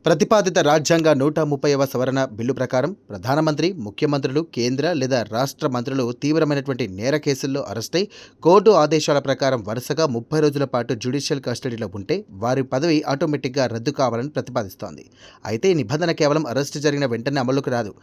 ప్రతిపాదిత రాజ్యాంగ 130వ సవరణ బిల్లు ప్రకారం ప్రధానమంత్రి, ముఖ్యమంత్రులు, కేంద్ర లేదా రాష్ట్ర మంత్రులు తీవ్రమైనటువంటి నేర కేసుల్లో అరెస్టై కోర్టు ఆదేశాల ప్రకారం వరుసగా 30 రోజుల పాటు జ్యుడిషియల్ కస్టడీలో ఉంటే వారి పదవి ఆటోమేటిక్గా రద్దు కావాలని ప్రతిపాదిస్తోంది. అయితే ఈ నిబంధన కేవలం అరెస్టు జరిగిన వెంటనే అమలుకు రాదు.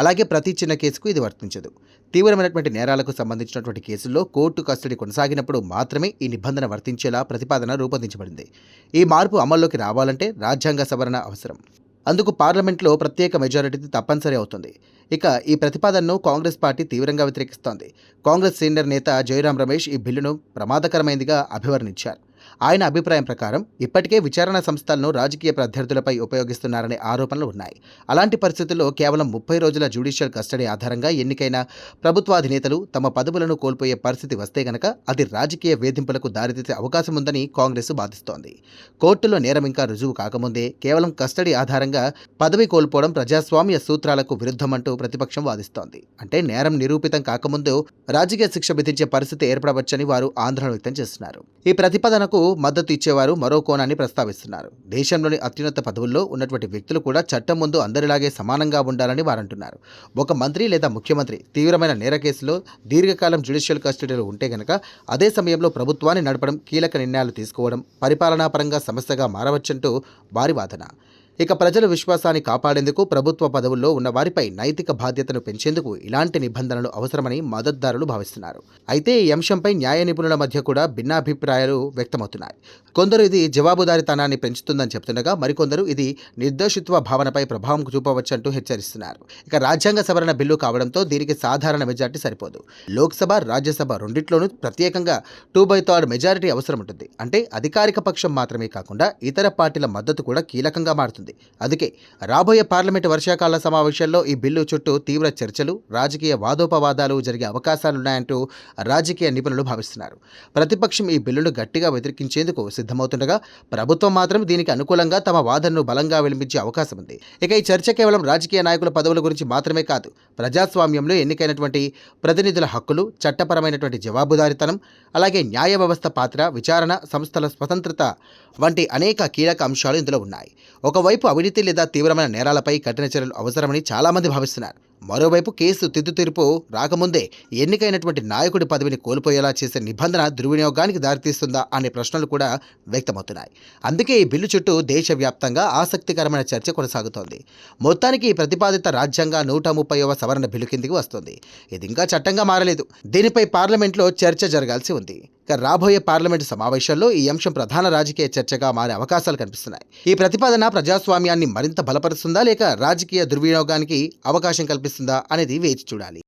అలాగే ప్రతి చిన్న కేసుకు ఇది వర్తించదు. తీవ్రమైనటువంటి నేరాలకు సంబంధించినటువంటి కేసుల్లో కోర్టు కస్టడీ కొనసాగినప్పుడు మాత్రమే ఈ నిబంధన వర్తించేలా ప్రతిపాదన రూపొందించబడింది. ఈ మార్పు అమల్లోకి రావాలంటే రాజ్యాంగ సవరణ అవసరం. అందుకు పార్లమెంట్లో ప్రత్యేక మెజారిటీ తప్పనిసరి అవుతుంది. ఇక ఈ ప్రతిపాదనను కాంగ్రెస్ పార్టీ తీవ్రంగా వ్యతిరేకిస్తోంది. కాంగ్రెస్ సీనియర్ నేత జయరాం రమేష్ ఈ బిల్లును ప్రమాదకరమైనదిగా అభివర్ణించారు. ఆయన అభిప్రాయం ప్రకారం ఇప్పటికే విచారణ సంస్థలను రాజకీయ ప్రత్యర్థులపై ఉపయోగిస్తున్నారనే ఆరోపణలు ఉన్నాయి. అలాంటి పరిస్థితుల్లో కేవలం 30 రోజుల జ్యుడిషియల్ కస్టడీ ఆధారంగా ఎన్నికైన ప్రభుత్వాధినేతలు తమ పదవులను కోల్పోయే పరిస్థితి వస్తే గనక అది రాజకీయ వేధింపులకు దారితీసే అవకాశం ఉందని కాంగ్రెస్ వాదిస్తోంది. కోర్టులో నేరం ఇంకా రుజువు కాకముందే కేవలం కస్టడీ ఆధారంగా పదవి కోల్పోవడం ప్రజాస్వామ్య సూత్రాలకు విరుద్ధమంటూ ప్రతిపక్షం వాదిస్తోంది. అంటే నేరం నిరూపితం కాకముందు రాజకీయ శిక్ష విధించే పరిస్థితి ఏర్పడవచ్చని వారు ఆందోళన వ్యక్తం చేస్తున్నారు. ఈ ప్రతిపాదనకు మద్దతు ఇచ్చేవారు మరో కోణాన్ని ప్రస్తావిస్తున్నారు. దేశంలోని అత్యున్నత పదవుల్లో ఉన్నటువంటి వ్యక్తులు కూడా చట్టం ముందు అందరిలాగే సమానంగా ఉండాలని వారంటున్నారు. ఒక మంత్రి లేదా ముఖ్యమంత్రి తీవ్రమైన నేర కేసులో దీర్ఘకాలం జ్యుడిషియల్ కస్టడీలో ఉంటే గనక అదే సమయంలో ప్రభుత్వాన్ని నడపడం, కీలక నిర్ణయాలు తీసుకోవడం పరిపాలనాపరంగా సమస్యగా మారవచ్చంటూ వారి వాదన. ఇక ప్రజల విశ్వాసాన్ని కాపాడేందుకు ప్రభుత్వ పదవుల్లో ఉన్న వారిపై నైతిక బాధ్యతను పెంచేందుకు ఇలాంటి నిబంధనలు అవసరమని మద్దతుదారులు భావిస్తున్నారు. అయితే ఈ అంశంపై న్యాయ నిపుణుల మధ్య కూడా భిన్నాభిప్రాయాలు వ్యక్తమవుతున్నాయి. కొందరు ఇది జవాబుదారీతనాన్ని పెంచుతుందని చెబుతుండగా మరికొందరు ఇది నిర్దోషిత్వ భావనపై ప్రభావం చూపవచ్చంటూ హెచ్చరిస్తున్నారు. ఇక రాజ్యాంగ సవరణ బిల్లు కావడంతో దీనికి సాధారణ మెజార్టీ సరిపోదు. లోక్సభ, రాజ్యసభ రెండిట్లోనూ ప్రత్యేకంగా 2/3 మెజారిటీ అవసరం ఉంటుంది. అంటే అధికారిక పక్షం మాత్రమే కాకుండా ఇతర పార్టీల మద్దతు కూడా కీలకంగా మారుతుంది. అందుకే రాబోయే పార్లమెంటు వర్షాకాల సమావేశాల్లో ఈ బిల్లు చుట్టూ తీవ్ర చర్చలు, రాజకీయ వాదోపవాదాలు జరిగే అవకాశాలున్నాయంటూ రాజకీయ నిపుణులు భావిస్తున్నారు. ప్రతిపక్షం ఈ బిల్లును గట్టిగా వ్యతిరేకించేందుకు సిద్ధమవుతుండగా ప్రభుత్వం మాత్రం దీనికి అనుకూలంగా తమ వాదనను బలంగా వినిపించే అవకాశం ఉంది. ఇక ఈ చర్చ కేవలం రాజకీయ నాయకుల పదవుల గురించి మాత్రమే కాదు, ప్రజాస్వామ్యంలో ఎన్నికైనటువంటి ప్రతినిధుల హక్కులు, చట్టపరమైనటువంటి జవాబుదారీతనం, అలాగే న్యాయ వ్యవస్థ పాత్ర, విచారణ సంస్థల స్వతంత్రత వంటి అనేక కీలక అంశాలు ఇందులో ఉన్నాయి. ఒకవైపు అవినీతి లేదా తీవ్రమైన నేరాలపై కఠిన చర్యలు అవసరమని చాలామంది భావిస్తున్నారు. మరోవైపు కేసు తీర్పు రాకముందే ఎన్నికైనటువంటి నాయకుడి పదవిని కోల్పోయేలా చేసే నిబంధన దుర్వినియోగానికి దారితీస్తుందా అనే ప్రశ్నలు కూడా వ్యక్తమవుతున్నాయి. అందుకే ఈ బిల్లు చుట్టూ దేశవ్యాప్తంగా ఆసక్తికరమైన చర్చ కొనసాగుతోంది. మొత్తానికి ఈ ప్రతిపాదిత రాజ్యాంగ 130వ సవరణ బిల్లు కిందికి వస్తుంది. ఇది ఇంకా చట్టంగా మారలేదు. దీనిపై పార్లమెంట్లో చర్చ జరగాల్సి ఉంది. ఇక రాబోయే పార్లమెంటు సమావేశాల్లో ఈ అంశం ప్రధాన రాజకీయ చర్చగా మారే అవకాశాలు కనిపిస్తున్నాయి. ఈ ప్రతిపాదన ప్రజాస్వామ్యాన్ని మరింత బలపరుస్తుందా లేక రాజకీయ దుర్వినియోగానికి అవకాశం కల్పిస్తుందా అనేది వేచి చూడాలి.